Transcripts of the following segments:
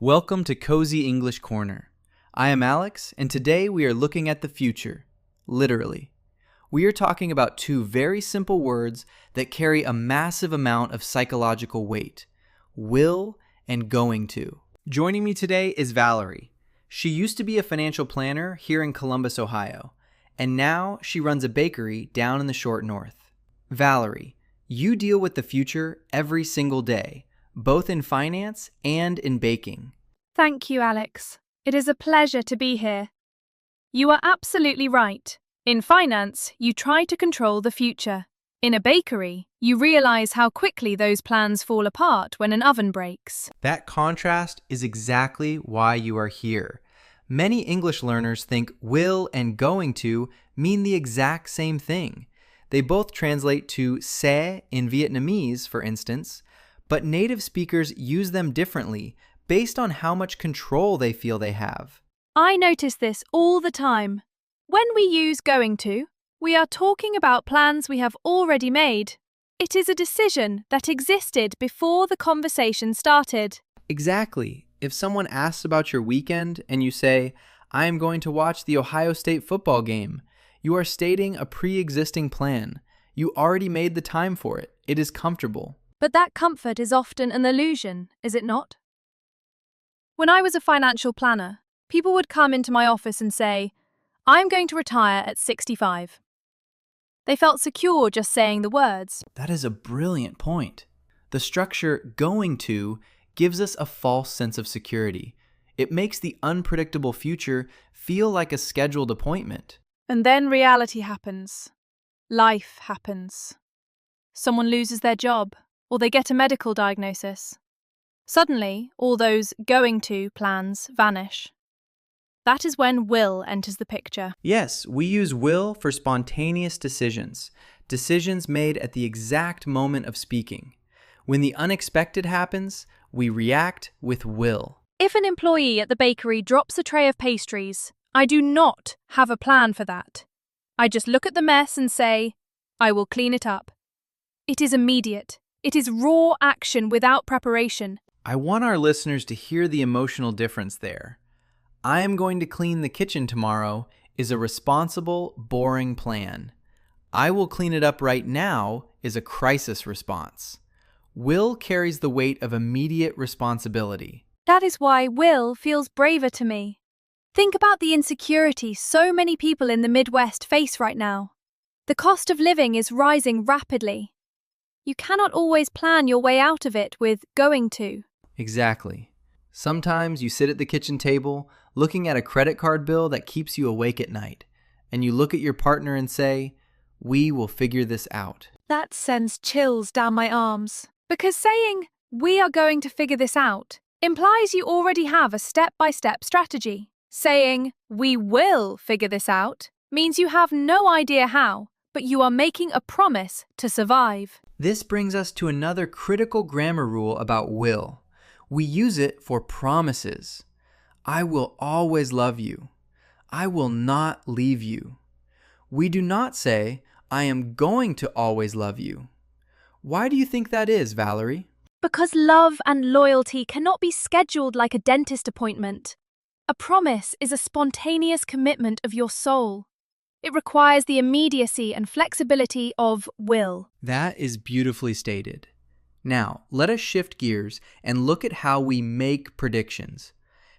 Welcome to Cozy English Corner. I am Alex, and today we are looking at the future, literally. We are talking about two very simple words that carry a massive amount of psychological weight: will and going to. Joining me today is Valerie. She used to be a financial planner here in Columbus, Ohio, and now she runs a bakery down in the short north. Valerie, you deal with the future every single day, both in finance and in baking. Thank you, Alex. It is a pleasure to be here. You are absolutely right. In finance, you try to control the future. In a bakery, you realize how quickly those plans fall apart when an oven breaks. That contrast is exactly why you are here. Many English learners think will and going to mean the exact same thing. They both translate to sẽ in Vietnamese, for instance, but native speakers use them differently based on how much control they feel they have. I notice this all the time. When we use going to, we are talking about plans we have already made. It is a decision that existed before the conversation started. Exactly. If someone asks about your weekend and you say, "I am going to watch the Ohio State football game," you are stating a pre-existing plan. You already made the time for it. It is comfortable. But that comfort is often an illusion, is it not? When I was a financial planner, people would come into my office and say, "I'm going to retire at 65. They felt secure just saying the words. That is a brilliant point. The structure going to gives us a false sense of security. It makes the unpredictable future feel like a scheduled appointment. And then reality happens. Life happens. Someone loses their job, or they get a medical diagnosis. Suddenly, all those going to plans vanish. That is when will enters the picture. Yes, we use will for spontaneous decisions made at the exact moment of speaking. When the unexpected happens, we react with will. If an employee at the bakery drops a tray of pastries, I do not have a plan for that. I just look at the mess and say, "I will clean it up." It is immediate. It is raw action without preparation. I want our listeners to hear the emotional difference there. "I am going to clean the kitchen tomorrow" is a responsible, boring plan. "I will clean it up right now" is a crisis response. Will carries the weight of immediate responsibility. That is why will feels braver to me. Think about the insecurity so many people in the Midwest face right now. The cost of living is rising rapidly. You cannot always plan your way out of it with going to. Exactly. Sometimes you sit at the kitchen table looking at a credit card bill that keeps you awake at night, and you look at your partner and say, "We will figure this out." That sends chills down my arms. Because saying, "we are going to figure this out," implies you already have a step-by-step strategy. Saying, "we will figure this out," means you have no idea how, but you are making a promise to survive. This brings us to another critical grammar rule about will. We use it for promises. "I will always love you." "I will not leave you." We do not say, "I am going to always love you." Why do you think that is, Valerie? Because love and loyalty cannot be scheduled like a dentist appointment. A promise is a spontaneous commitment of your soul. It requires the immediacy and flexibility of will. That is beautifully stated. Now, let us shift gears and look at how we make predictions.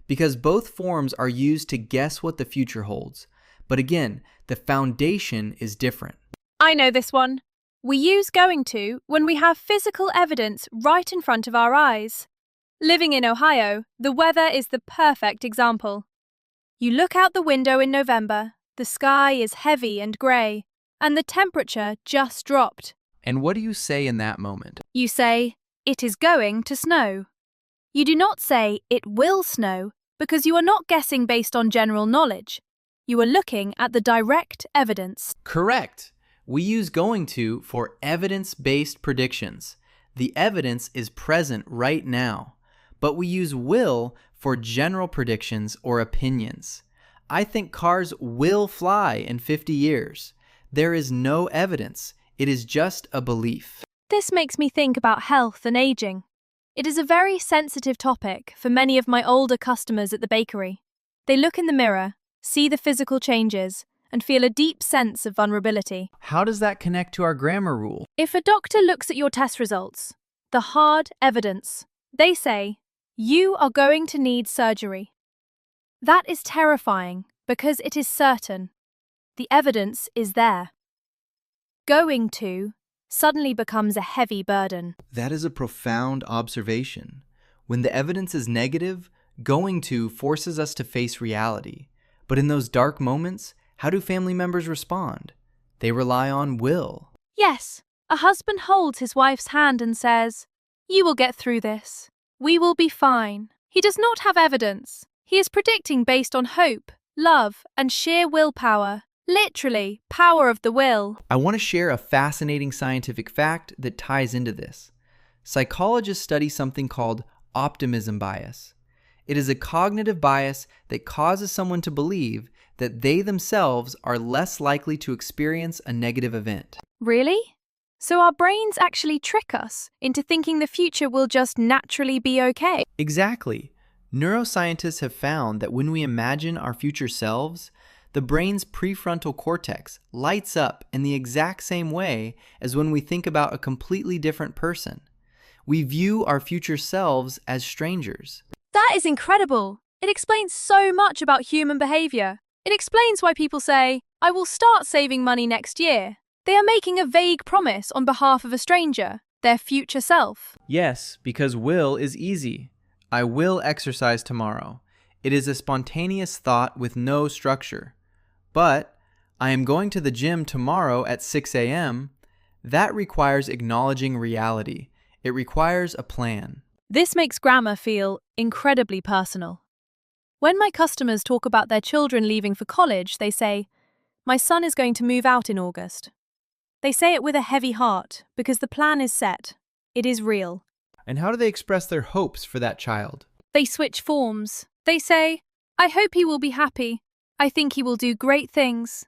Because both forms are used to guess what the future holds. But again, the foundation is different. I know this one. We use going to when we have physical evidence right in front of our eyes. Living in Ohio, the weather is the perfect example. You look out the window in November, the sky is heavy and grey, and the temperature just dropped. And what do you say in that moment? You say, "It is going to snow." You do not say, "It will snow," because you are not guessing based on general knowledge. You are looking at the direct evidence. Correct. We use going to for evidence-based predictions. The evidence is present right now. But we use will for general predictions or opinions. I think cars will fly in 50 years. There is no evidence. It is just a belief. This makes me think about health and aging. It is a very sensitive topic for many of my older customers at the bakery. They look in the mirror, see the physical changes, and feel a deep sense of vulnerability. How does that connect to our grammar rule? If a doctor looks at your test results, the hard evidence, they say, you are going to need surgery. That is terrifying because it is certain. The evidence is there. Going to suddenly becomes a heavy burden. That is a profound observation. When the evidence is negative, going to forces us to face reality. But in those dark moments, how do family members respond? They rely on will. Yes, a husband holds his wife's hand and says, "You will get through this. We will be fine." He does not have evidence. He is predicting based on hope, love, and sheer willpower. Literally, power of the will. I want to share a fascinating scientific fact that ties into this. Psychologists study something called optimism bias. It is a cognitive bias that causes someone to believe that they themselves are less likely to experience a negative event. Really? So our brains actually trick us into thinking the future will just naturally be okay? Exactly. Neuroscientists have found that when we imagine our future selves, the brain's prefrontal cortex lights up in the exact same way as when we think about a completely different person. We view our future selves as strangers. That is incredible. It explains so much about human behavior. It explains why people say, "I will start saving money next year." They are making a vague promise on behalf of a stranger, their future self. Yes, because will is easy. I will exercise tomorrow. It is a spontaneous thought with no structure. But I am going to the gym tomorrow at 6 a.m. That requires acknowledging reality. It requires a plan. This makes grammar feel incredibly personal. When my customers talk about their children leaving for college, they say, "My son is going to move out in August." They say it with a heavy heart because the plan is set. It is real. And how do they express their hopes for that child? They switch forms. They say, "I hope he will be happy. I think he will do great things."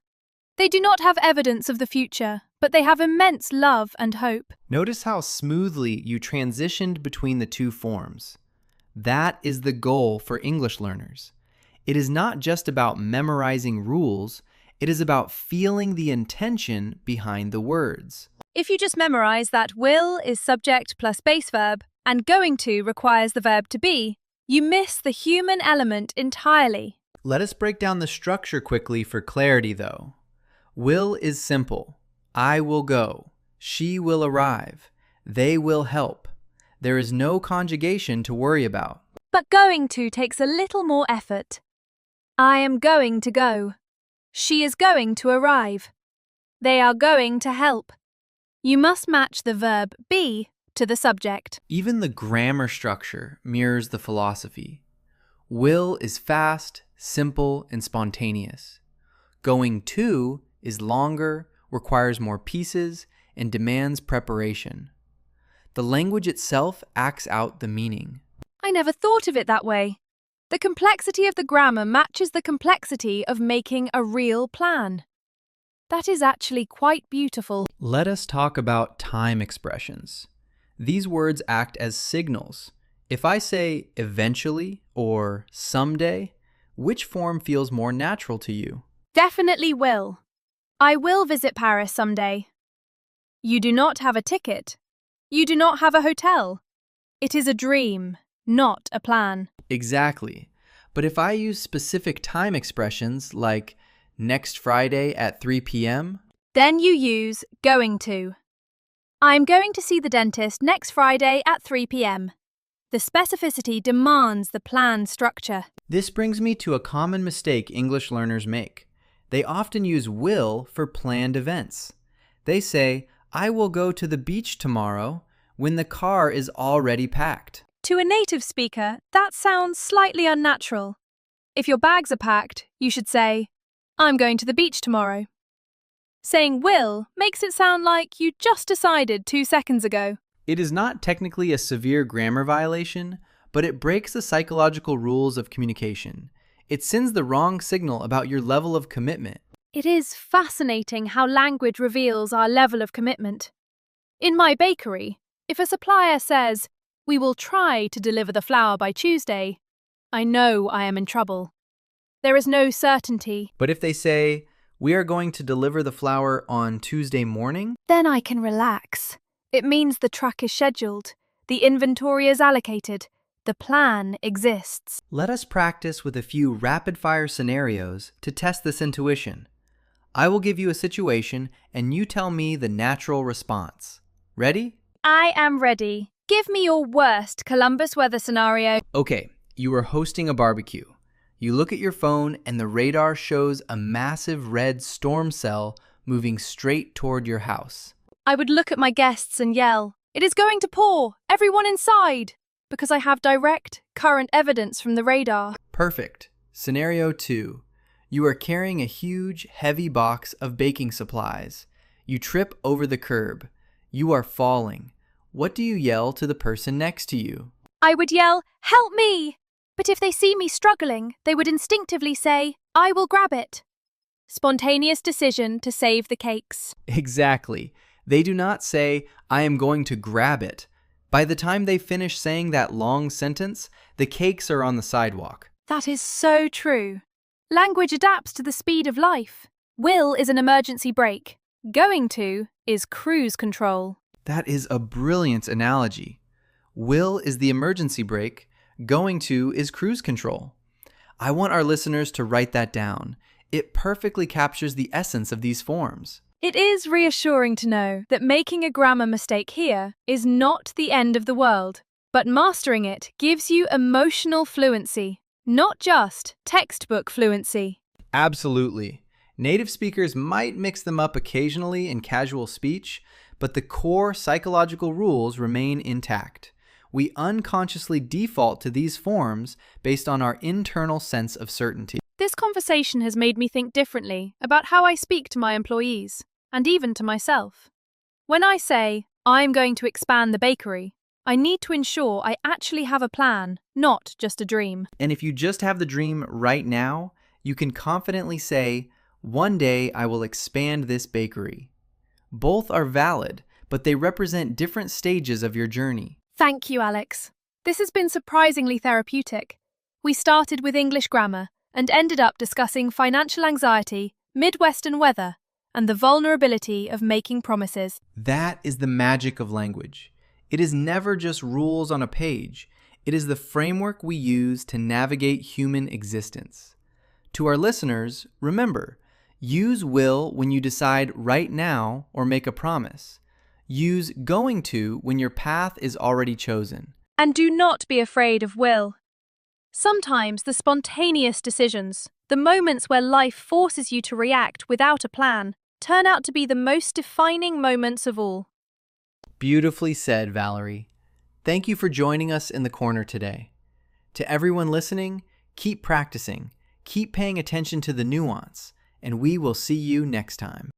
They do not have evidence of the future, but they have immense love and hope. Notice how smoothly you transitioned between the two forms. That is the goal for English learners. It is not just about memorizing rules, it is about feeling the intention behind the words. If you just memorize that will is subject plus base verb and going to requires the verb to be, you miss the human element entirely. Let us break down the structure quickly for clarity, though. Will is simple. I will go. She will arrive. They will help. There is no conjugation to worry about. But going to takes a little more effort. I am going to go. She is going to arrive. They are going to help. You must match the verb be to the subject. Even the grammar structure mirrors the philosophy. Will is fast, simple, and spontaneous. Going to is longer, requires more pieces, and demands preparation. The language itself acts out the meaning. I never thought of it that way. The complexity of the grammar matches the complexity of making a real plan. That is actually quite beautiful. Let us talk about time expressions. These words act as signals. If I say eventually or someday, which form feels more natural to you? Definitely will. I will visit Paris someday. You do not have a ticket. You do not have a hotel. It is a dream, not a plan. Exactly. But if I use specific time expressions like next Friday at 3 p.m., then you use going to. I'm going to see the dentist next Friday at 3 p.m. The specificity demands the plan structure. This brings me to a common mistake English learners make. They often use will for planned events. They say, I will go to the beach tomorrow when the car is already packed. To a native speaker, that sounds slightly unnatural. If your bags are packed, you should say, I'm going to the beach tomorrow. Saying will makes it sound like you just decided 2 seconds ago. It is not technically a severe grammar violation, but it breaks the psychological rules of communication. It sends the wrong signal about your level of commitment. It is fascinating how language reveals our level of commitment. In my bakery, if a supplier says, We will try to deliver the flower by Tuesday. I know I am in trouble. There is no certainty. But if they say, we are going to deliver the flower on Tuesday morning, Then I can relax. It means the truck is scheduled, the inventory is allocated, the plan exists. let us practice with a few rapid-fire scenarios to test this intuition. I will give you a situation and you tell me the natural response. Ready? I am ready. Give me your worst Columbus weather scenario. Okay, you are hosting a barbecue. You look at your phone and the radar shows a massive red storm cell moving straight toward your house. I would look at my guests and yell, "It is going to pour! Everyone inside!" Because I have direct, current evidence from the radar. Perfect. Scenario 2. You are carrying a huge, heavy box of baking supplies. You trip over the curb. You are falling. What do you yell to the person next to you? I would yell, "Help me!" But if they see me struggling, they would instinctively say, "I will grab it." Spontaneous decision to save the cakes. Exactly. They do not say, I am going to grab it. By the time they finish saying that long sentence, the cakes are on the sidewalk. That is so true. Language adapts to the speed of life. Will is an emergency brake. Going to is cruise control. That is a brilliant analogy. Will is the emergency brake. Going to is cruise control. I want our listeners to write that down. It perfectly captures the essence of these forms. It is reassuring to know that making a grammar mistake here is not the end of the world, but mastering it gives you emotional fluency, not just textbook fluency. Absolutely. Native speakers might mix them up occasionally in casual speech, but the core psychological rules remain intact. We unconsciously default to these forms based on our internal sense of certainty. This conversation has made me think differently about how I speak to my employees, and even to myself. When I say, I'm going to expand the bakery, I need to ensure I actually have a plan, not just a dream. And if you just have the dream right now, you can confidently say, one day I will expand this bakery. Both are valid, but they represent different stages of your journey. Thank you, Alex. This has been surprisingly therapeutic. We started with English grammar and ended up discussing financial anxiety, Midwestern weather, and the vulnerability of making promises. That is the magic of language. It is never just rules on a page. It is the framework we use to navigate human existence. To our listeners, remember, use will when you decide right now or make a promise. Use going to when your path is already chosen. And do not be afraid of will. Sometimes the spontaneous decisions, the moments where life forces you to react without a plan, turn out to be the most defining moments of all. Beautifully said, Valerie. Thank you for joining us in the corner today. To everyone listening, keep practicing, keep paying attention to the nuance, and we will see you next time.